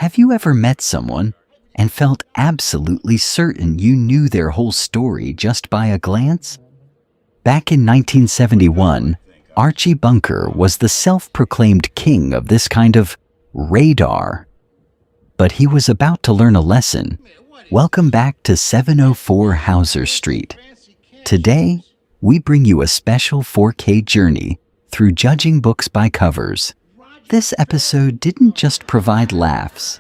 Have you ever met someone and felt absolutely certain you knew their whole story just by a glance? Back in 1971, Archie Bunker was the self-proclaimed king of this kind of radar. But he was about to learn a lesson. Welcome back to 704 Hauser Street. Today, we bring you a special 4K journey through judging books by covers. This episode didn't just provide laughs.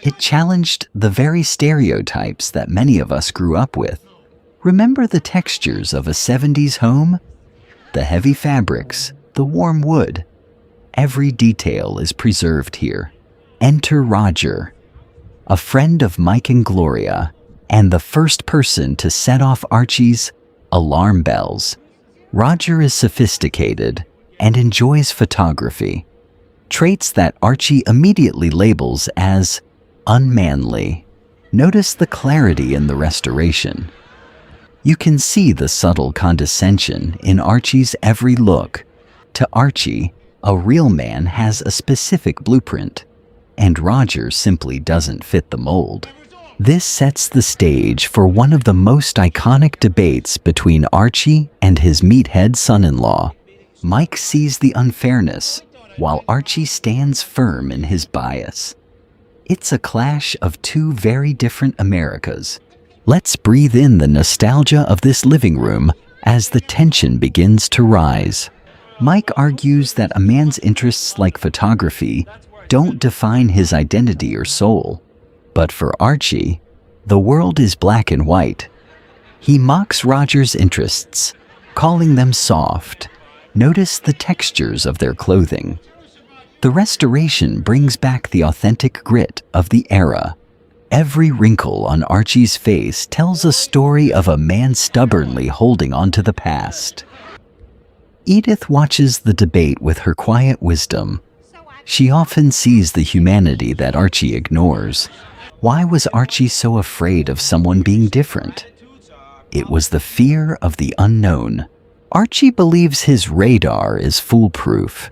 It challenged the very stereotypes that many of us grew up with. Remember the textures of a 70s home? The heavy fabrics, the warm wood. Every detail is preserved here. Enter Roger, a friend of Mike and Gloria, and the first person to set off Archie's alarm bells. Roger is sophisticated and enjoys photography, traits that Archie immediately labels as unmanly. Notice the clarity in the restoration. You can see the subtle condescension in Archie's every look. To Archie, a real man has a specific blueprint, and Roger simply doesn't fit the mold. This sets the stage for one of the most iconic debates between Archie and his meathead son-in-law. Mike sees the unfairness, while Archie stands firm in his bias. It's a clash of two very different Americas. Let's breathe in the nostalgia of this living room as the tension begins to rise. Mike argues that a man's interests like photography don't define his identity or soul. But for Archie, the world is black and white. He mocks Roger's interests, calling them soft. Notice the textures of their clothing. The restoration brings back the authentic grit of the era. Every wrinkle on Archie's face tells a story of a man stubbornly holding on to the past. Edith watches the debate with her quiet wisdom. She often sees the humanity that Archie ignores. Why was Archie so afraid of someone being different? It was the fear of the unknown. Archie believes his radar is foolproof.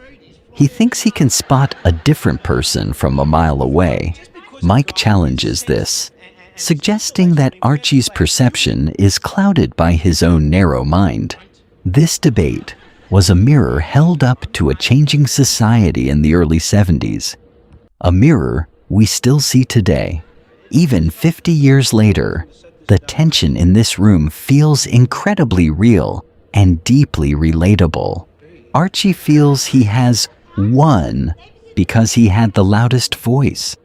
He thinks he can spot a different person from a mile away. Mike challenges this, suggesting that Archie's perception is clouded by his own narrow mind. This debate was a mirror held up to a changing society in the early 70s. A mirror we still see today. Even 50 years later, the tension in this room feels incredibly real and deeply relatable. Archie feels he has won because he had the loudest voice.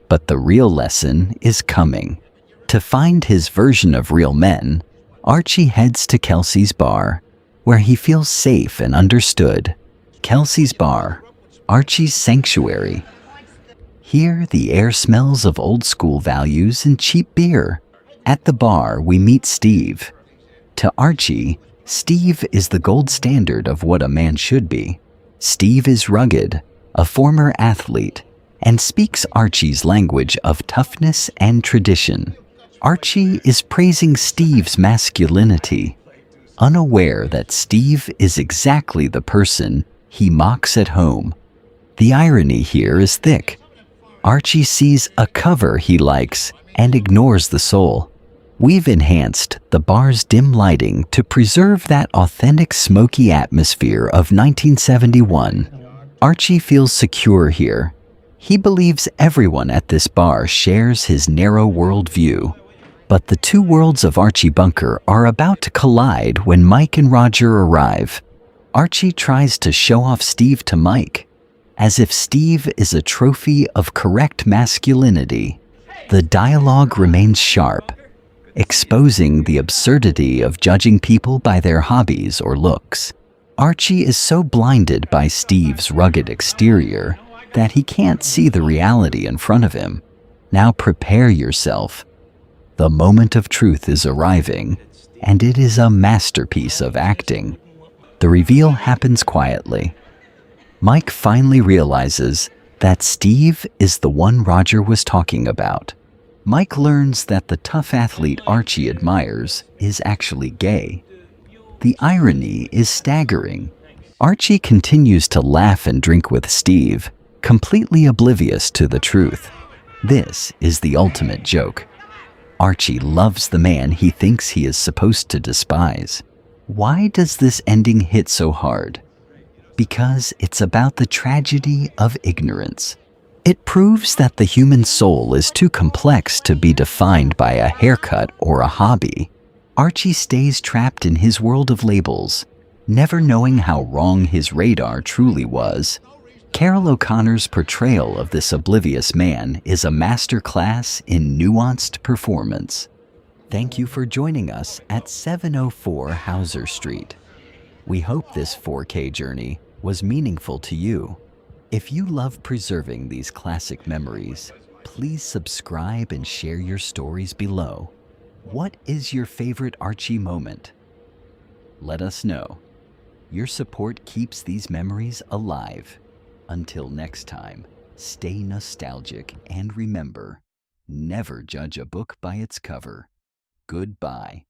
But the real lesson is coming. To find his version of real men, Archie heads to Kelsey's bar, where he feels safe and understood. Kelsey's bar, Archie's sanctuary. Here, the air smells of old-school values and cheap beer. At the bar, we meet Steve. To Archie, Steve is the gold standard of what a man should be. Steve is rugged, a former athlete, and speaks Archie's language of toughness and tradition. Archie is praising Steve's masculinity, unaware that Steve is exactly the person he mocks at home. The irony here is thick. Archie sees a cover he likes and ignores the soul. We've enhanced the bar's dim lighting to preserve that authentic smoky atmosphere of 1971. Archie feels secure here. He believes everyone at this bar shares his narrow worldview. But the two worlds of Archie Bunker are about to collide when Mike and Roger arrive. Archie tries to show off Steve to Mike, as if Steve is a trophy of correct masculinity. The dialogue remains sharp, exposing the absurdity of judging people by their hobbies or looks. Archie is so blinded by Steve's rugged exterior that he can't see the reality in front of him. Now prepare yourself. The moment of truth is arriving, and it is a masterpiece of acting. The reveal happens quietly. Mike finally realizes that Steve is the one Roger was talking about. Mike learns that the tough athlete Archie admires is actually gay. The irony is staggering. Archie continues to laugh and drink with Steve, completely oblivious to the truth. This is the ultimate joke. Archie loves the man he thinks he is supposed to despise. Why does this ending hit so hard? Because it's about the tragedy of ignorance. It proves that the human soul is too complex to be defined by a haircut or a hobby. Archie stays trapped in his world of labels, never knowing how wrong his radar truly was. Carroll O'Connor's portrayal of this oblivious man is a masterclass in nuanced performance. Thank you for joining us at 704 Hauser Street. We hope this 4K journey was meaningful to you. If you love preserving these classic memories, please subscribe and share your stories below. What is your favorite Archie moment? Let us know. Your support keeps these memories alive. Until next time, stay nostalgic and remember, never judge a book by its cover. Goodbye.